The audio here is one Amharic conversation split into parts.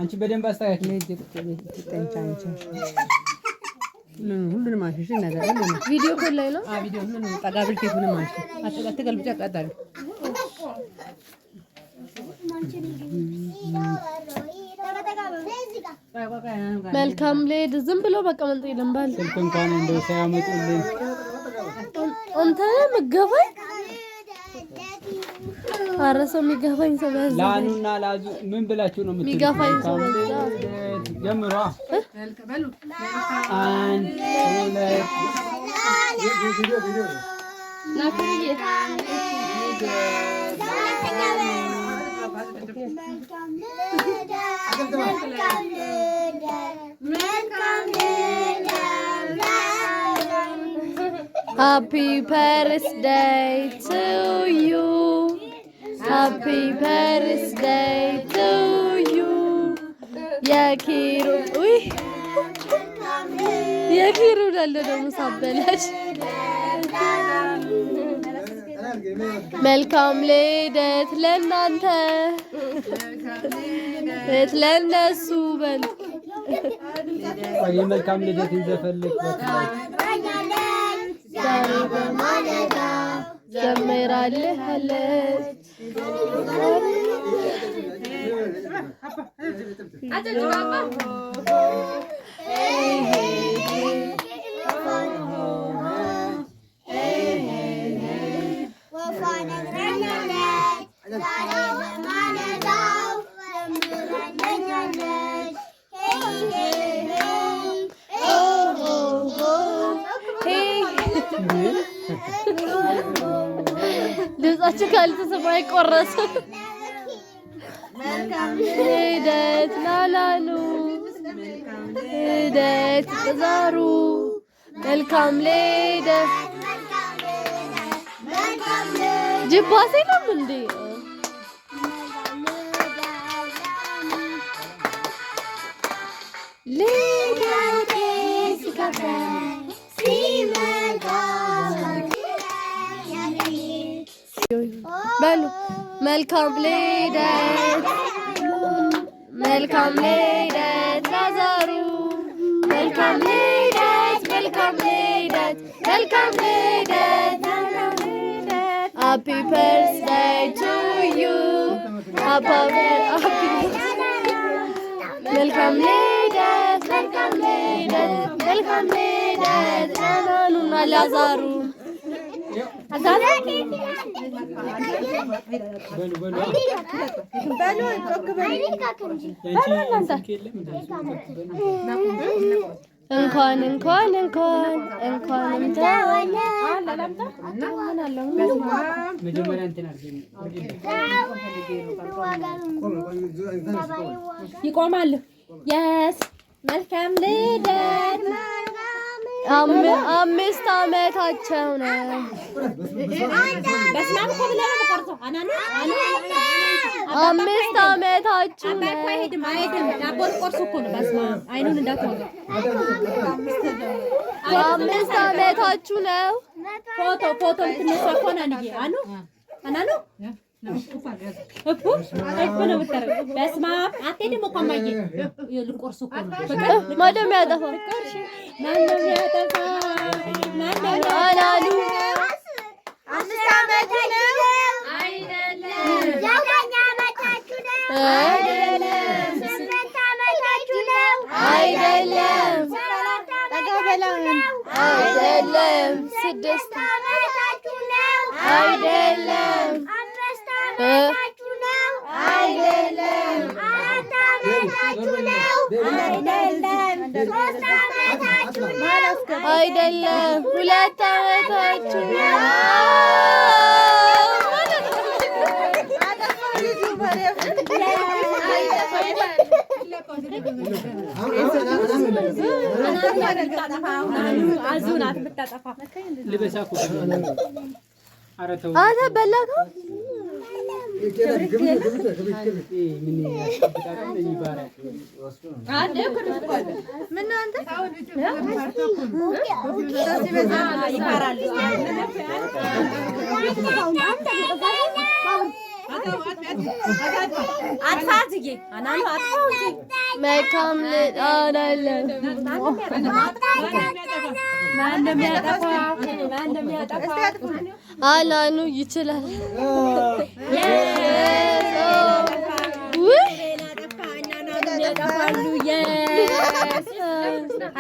አንቺ በደንብ አስተካክል። ሁሉንም ማሽሽ ነገር ቪዲዮ ኮል ላይ ነው። ቪዲዮ ሁሉንም ጠጋብል ኬቱንም ማሽሽ አትገልብጫ ቀጣሪ መልካም ሌድ ዝም ብሎ መቀመጥ የለም። ባል ስልክ እንኳን እንደው ሳያመጡልኝ አንተ መገፋኝ አረሰው የሚገፋኝ ሰው በዛ ላኑና ላዙ ምን ብላችሁ ነው የምትሉት? የሚገፋኝ ሰው በዛ ጀምሯ አንድ ቪዲዮ ናፍዬ Happy birthday to you. Happy birthday to you. Yakiru dalle demo sabbelash. መልካም ልደት ለእናንተ ለእነሱ በል መልካም ልደት እንዘፈልግ ዛሬ በማለዳ ዘምራለች ልብሳችሁ ካልተሰማ አይቆረስ። ልደት ላላሉ ልደት ዛሩ መልካም ልደት ጅባሴ ነው እንዴ? ልደት ሲካፈ በሉ መልካም ልደት ላዛሩ መልካም ልደት happy birthday to you መልካም ልደት ናኑና ላዛሩ እንኳን ይቆማል። የስ መልካም ልደት 5 ዓመታቸው ነው። በስማም እኮ ብለህ ነው ቆርጦ አናኑ 5 ዓመታችሁ ነው። አይሄድም ዳቦ ቆርሶ እኮ ነው። በስማም አይኑን እንዳትወጋ 5 ዓመታችሁ ነው። ፎቶ ልትነሳ እኮ ናንዬ አናኑ እኮ ነው የምትጠረው። በስማም አትሄድም እኮ እማዬ ልቆርሱ እኮ ነው። ማንም ያጠፋ አላሉ 5 ዓመት ነው አይደለም 9 ዓመታችሁ ነው አይደለም 8 ዓመታችሁ ነው አይደለም 7 ዓመታችሁ ነው አይደለም 6 ዓመታችሁ ነው አይደለም 5 ዓመታችሁ ነው አይደለም 4 ዓመታችሁ ነው አይደለም 3 ዓመታችሁ ነው አይደለም 2 ዓመታችሁ ነው አዙናት ብታጠፋ ልበሳኩ አረ በላኩ አጥፋትዬ አናኑ አጥፋውጂ መልካም አላለ ማን እንደሚያጠፋ አላኑ ይችላል።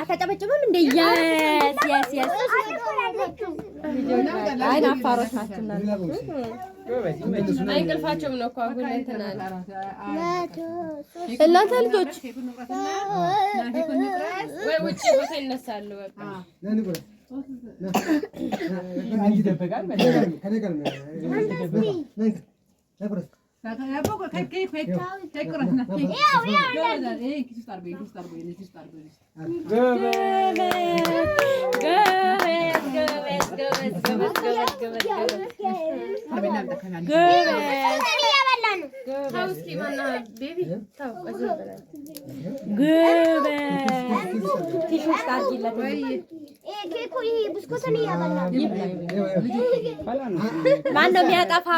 አታጨበጭብም እንደ የስ አይ አፋሮች ናቸው። አይንቅልፋቸውም ነው እኮ አሁን እንትና እናንተ ልጆች ወይ ውጪ ቦታ ይነሳሉ። በቃ ማን ነው የሚያጠፋ?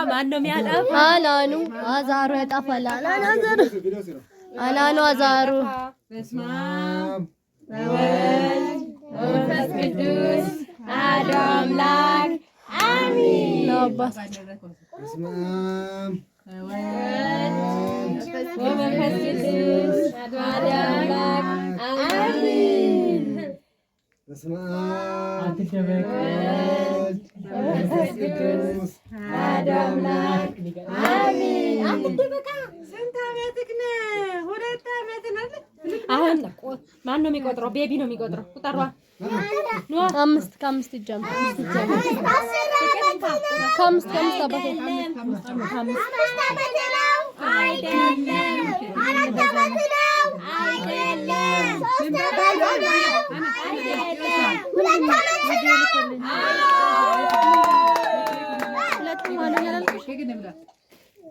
አላኑ አዛሩ ያጠፋል። አላኑ አዛሩ መንፈስ ቅዱስ አሐዱ አምላክ አሜን። አባታችን መንፈስ ቅዱስ አሐዱ አምላክ አሜን። በስመ አብ መንፈስ ቅዱስ አሐዱ አምላክ አሜን። ስንት ዓመትህ ነው? 2 ዓመት ነው። አሁን ማን ነው የሚቆጥረው? ቤቢ ነው የሚቆጥረው። ቁጠሯ። ከአምስት ይጀምር። ከአምስት አባቴ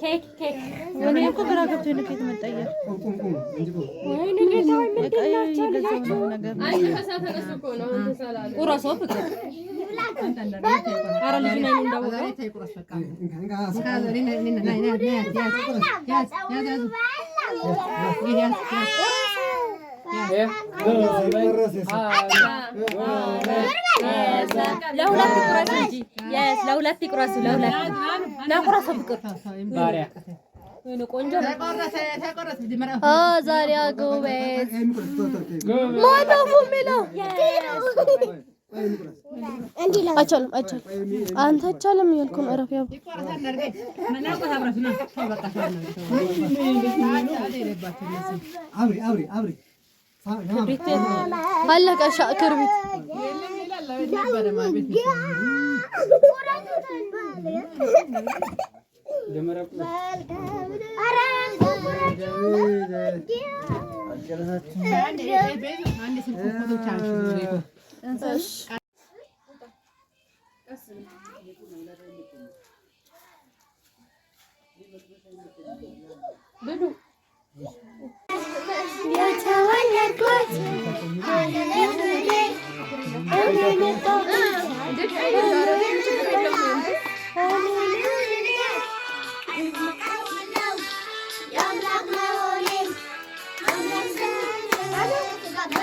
ኬክ እኔ እኮ ግራ ገብቶኝ ነው። ከየት መጣ እያልኩ ቁረሶ ፍቅር ኧረ ልጅ ነኝ እንዳወቀው ለሁለት ቁረስ እንጂ ለሁለት ይቁረሱ። ለሁለት ለቁረሱ ፍቅር ባሪያ ቆንጆ ዛሬ ጎበዝ ማነው የሚለው? አይቻልም። አንተ አይቻልም እያልኩ ነው። እረፍ ያው አብሪ አለቀ። ክርቢት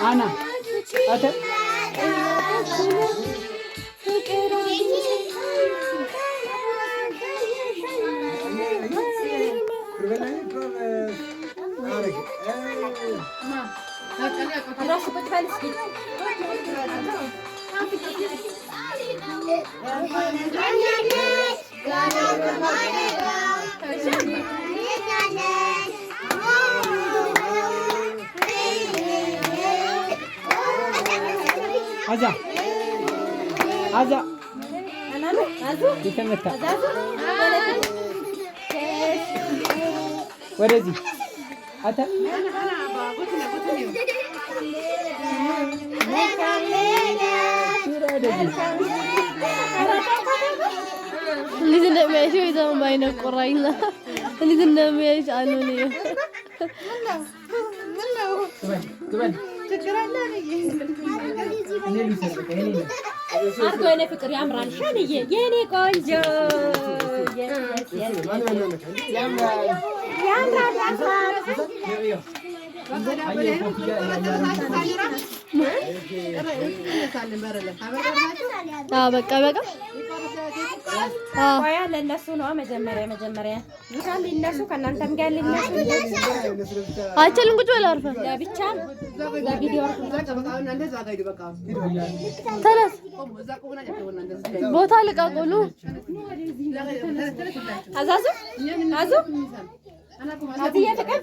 አና አተ አዛ የተመታ ወደዚህ አተ እንዴት እንደሚያይሽ ይዘው ማይነቆራይና እንዴት እንደሚያይሽ አሉን አርጎ የኔ ፍቅር ያምራል። ሸንዬ የኔ ቆንጆ በቃ በቃ ቆያ ለነሱ ነው መጀመሪያ ይቻል እነሱ ከእናንተም ጋር ለነሱ አይቻልም። ቁጭ በል አርፈህ ለብቻ ለቪዲዮ ተነስ። ቦታ ልቀቁሉ። አዛዙ አዙ አዚያ